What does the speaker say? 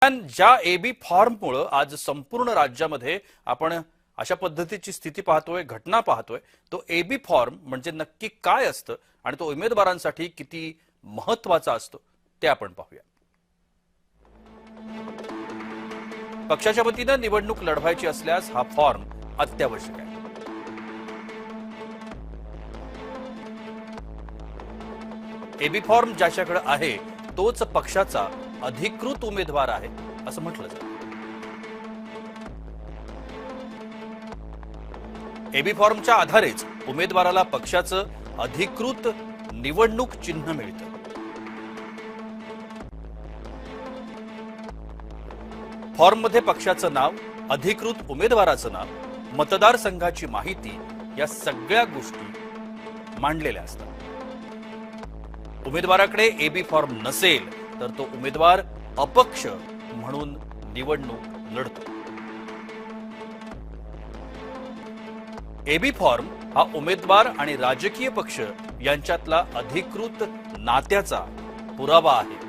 ज्या एबी फॉर्ममुळे आज संपूर्ण राज्यामध्ये आपण अशा पद्धतीची स्थिती पाहतोय, घटना पाहतोय, तो एबी फॉर्म म्हणजे नक्की काय असतं आणि तो उमेदवारांसाठी किती महत्त्वाचा असतो ते आपण पाहूया। पक्षाच्या वतीने निवडणूक लढवायची असल्यास हा फॉर्म अत्यावश्यक आहे। एबी फॉर्म ज्याच्याकडे आहे तोच पक्षाचा अधिकृत उमेदवार आहे असं म्हटलं जातं। एबी फॉर्मच्या आधारेच उमेदवाराला पक्षाचं अधिकृत निवडणूक चिन्ह मिळतं। फॉर्ममध्ये पक्षाचं नाव, अधिकृत उमेदवाराचं नाव, मतदारसंघाची माहिती या सगळ्या गोष्टी मांडलेल्या असतात। उमेदवाराकडे एबी फॉर्म नसेल तर तो उमेदवार अपक्ष म्हणून निवडणूक लढतो। एबी फॉर्म हा उमेदवार आणि राजकीय पक्ष यांच्यातला अधिकृत नात्याचा पुरावा आहे।